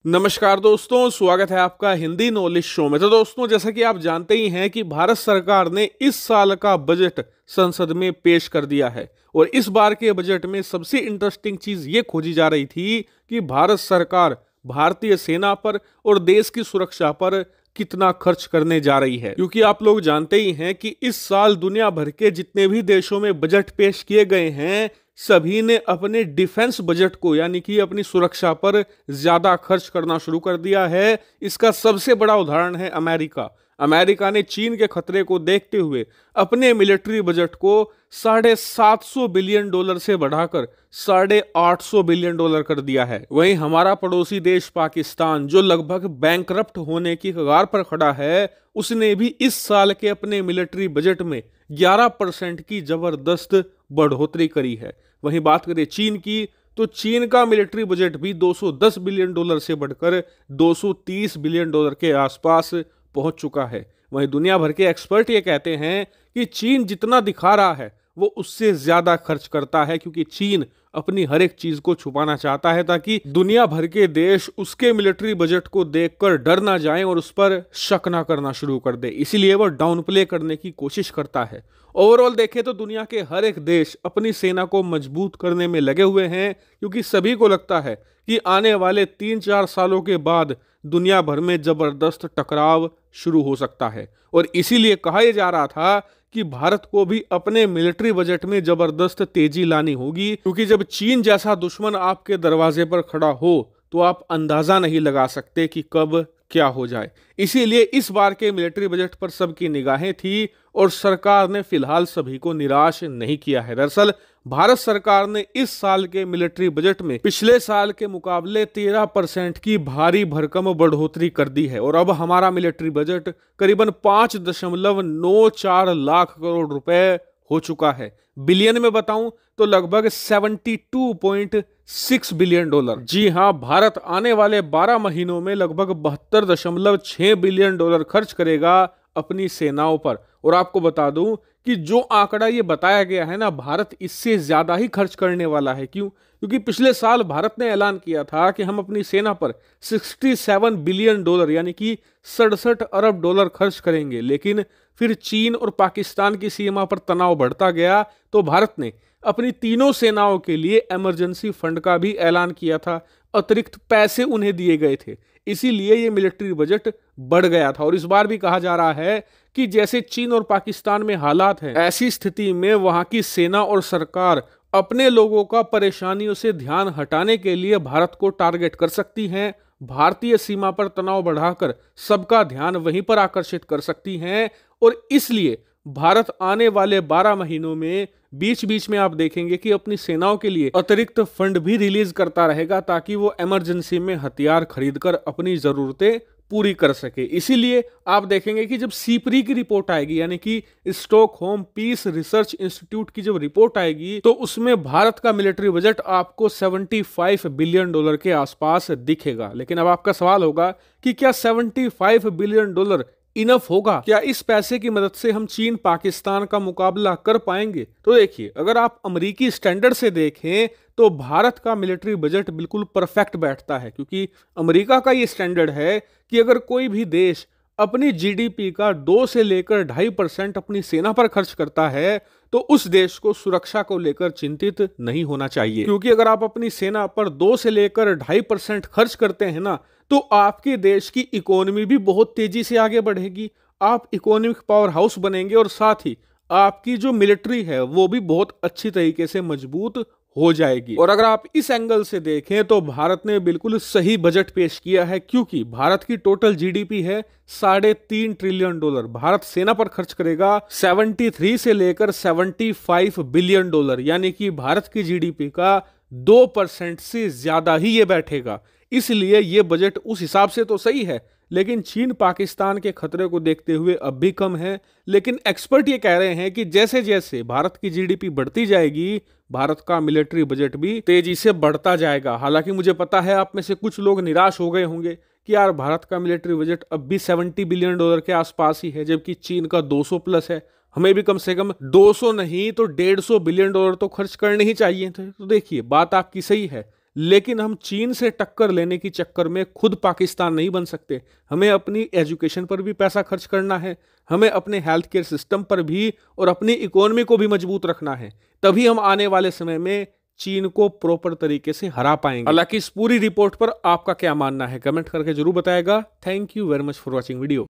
नमस्कार दोस्तों, स्वागत है आपका हिंदी नॉलेज शो में। तो दोस्तों, जैसा कि आप जानते ही हैं कि भारत सरकार ने इस साल का बजट संसद में पेश कर दिया है और इस बार के बजट में सबसे इंटरेस्टिंग चीज ये खोजी जा रही थी कि भारत सरकार भारतीय सेना पर और देश की सुरक्षा पर कितना खर्च करने जा रही है। क्योंकि आप लोग जानते ही हैं कि इस साल दुनिया भर के जितने भी देशों में बजट पेश किए गए हैं, सभी ने अपने डिफेंस बजट को यानी कि अपनी सुरक्षा पर ज्यादा खर्च करना शुरू कर दिया है। इसका सबसे बड़ा उदाहरण है अमेरिका। अमेरिका ने चीन के खतरे को देखते हुए अपने मिलिट्री बजट को $750 बिलियन से बढ़ाकर $850 बिलियन कर दिया है। वहीं हमारा पड़ोसी देश पाकिस्तान, जो लगभग बैंकरप्ट होने की कगार पर खड़ा है, उसने भी इस साल के अपने मिलिट्री बजट में 11% की जबरदस्त बढ़ोतरी करी है। वहीं बात करें चीन की, तो चीन का मिलिट्री बजट भी $210 बिलियन से बढ़कर $230 बिलियन के आसपास पहुंच चुका है। वहीं दुनिया भर के एक्सपर्ट ये कहते हैं कि चीन जितना दिखा रहा है वो उससे ज्यादा खर्च करता है, क्योंकि चीन अपनी हर एक चीज को छुपाना चाहता है ताकि दुनिया भर के देश उसके मिलिट्री बजट को देखकर डर ना जाएं और उस पर शक ना करना शुरू कर दे। इसीलिए वो डाउन प्ले करने की कोशिश करता है। ओवरऑल देखें तो दुनिया के हर एक देश अपनी सेना को मजबूत करने में लगे हुए हैं, क्योंकि सभी को लगता है कि आने वाले 3-4 सालों के बाद दुनिया भर में जबरदस्त टकराव शुरू हो सकता है। और इसीलिए कहा यह जा रहा था कि भारत को भी अपने मिलिट्री बजट में जबरदस्त तेजी लानी होगी, क्योंकि जब चीन जैसा दुश्मन आपके दरवाजे पर खड़ा हो तो आप अंदाजा नहीं लगा सकते कि कब क्या हो जाए। इसीलिए इस बार के मिलिट्री बजट पर सबकी निगाहें थी और सरकार ने फिलहाल सभी को निराश नहीं किया है। दरअसल भारत सरकार ने इस साल के मिलिट्री बजट में पिछले साल के मुकाबले 13% की भारी भरकम बढ़ोतरी कर दी है और अब हमारा मिलिट्री बजट करीबन 5.94 लाख करोड़ रुपए हो चुका है। बिलियन में बताऊं तो लगभग $72.6 बिलियन। जी हां, भारत आने वाले 12 महीनों में लगभग $72.6 बिलियन खर्च करेगा अपनी सेनाओं पर। और आपको बता दूं कि जो आंकड़ा ये बताया गया है ना, भारत इससे ज्यादा ही खर्च करने वाला है। क्यों? क्योंकि पिछले साल भारत ने ऐलान किया था कि हम अपनी सेना पर $67 बिलियन यानी कि $67 अरब खर्च करेंगे, लेकिन फिर चीन और पाकिस्तान की सीमा पर तनाव बढ़ता गया तो भारत ने अपनी तीनों सेनाओं के लिए इमरजेंसी फंड का भी ऐलान किया था। अतिरिक्त पैसे उन्हें दिए गए थे, इसीलिए ये मिलिट्री बजट बढ़ गया था। और इस बार भी कहा जा रहा है कि जैसे चीन और पाकिस्तान में हालात हैं, ऐसी स्थिति में वहां की सेना और सरकार अपने लोगों का परेशानियों से ध्यान हटाने के लिए भारत को टारगेट कर सकती हैं, भारतीय सीमा पर तनाव बढ़ाकर सबका ध्यान वहीं पर आकर्षित कर सकती हैं। और इसलिए भारत आने वाले 12 महीनों में बीच बीच में आप देखेंगे कि अपनी सेनाओं के लिए अतिरिक्त फंड भी रिलीज करता रहेगा, ताकि वो इमरजेंसी में हथियार खरीदकर अपनी जरूरतें पूरी कर सके। इसीलिए आप देखेंगे कि जब सीपरी की रिपोर्ट आएगी, यानी कि स्टॉकहोम पीस रिसर्च इंस्टीट्यूट की जब रिपोर्ट आएगी, तो उसमें भारत का मिलिट्री बजट आपको $75 बिलियन के आसपास दिखेगा। लेकिन अब आपका सवाल होगा कि क्या $75 बिलियन इनफ होगा? क्या इस पैसे की मदद से हम चीन पाकिस्तान का मुकाबला कर पाएंगे? तो देखिए, अगर आप अमेरिकी स्टैंडर्ड से देखें तो भारत का मिलिट्री बजट बिल्कुल परफेक्ट बैठता है, क्योंकि अमेरिका का ये स्टैंडर्ड है कि अगर कोई भी देश अपनी जीडीपी का 2 से लेकर 2.5% अपनी सेना पर खर्च करता है तो उस देश को सुरक्षा को लेकर चिंतित नहीं होना चाहिए। क्योंकि अगर आप अपनी सेना पर 2 से लेकर 2.5% खर्च करते हैं ना, तो आपके देश की इकोनॉमी भी बहुत तेजी से आगे बढ़ेगी, आप इकोनॉमिक पावर हाउस बनेंगे और साथ ही आपकी जो मिलिट्री है वो भी बहुत अच्छी तरीके से मजबूत हो जाएगी। और अगर आप इस एंगल से देखें तो भारत ने बिल्कुल सही बजट पेश किया है, क्योंकि भारत की टोटल जीडीपी है $3.5 ट्रिलियन। भारत सेना पर खर्च करेगा 73 से लेकर $75 बिलियन, यानी कि भारत की जीडीपी का 2% से ज्यादा ही ये बैठेगा। इसलिए ये बजट उस हिसाब से तो सही है, लेकिन चीन पाकिस्तान के खतरे को देखते हुए अब भी कम है। लेकिन एक्सपर्ट ये कह रहे हैं कि जैसे जैसे भारत की जीडीपी बढ़ती जाएगी, भारत का मिलिट्री बजट भी तेजी से बढ़ता जाएगा। हालांकि मुझे पता है आप में से कुछ लोग निराश हो गए होंगे कि यार भारत का मिलिट्री बजट अब भी $70 बिलियन के आसपास ही है, जबकि चीन का 200 प्लस है। हमें भी कम से कम 200 नहीं तो $150 बिलियन तो खर्च करने ही चाहिए थे। तो देखिए, बात आपकी सही है, लेकिन हम चीन से टक्कर लेने की चक्कर में खुद पाकिस्तान नहीं बन सकते। हमें अपनी एजुकेशन पर भी पैसा खर्च करना है, हमें अपने हेल्थ केयर सिस्टम पर भी और अपनी इकोनॉमी को भी मजबूत रखना है। तभी हम आने वाले समय में चीन को प्रॉपर तरीके से हरा पाएंगे। हालांकि इस पूरी रिपोर्ट पर आपका क्या मानना है, कमेंट करके जरूर बताएगा। Thank you very much for watching video.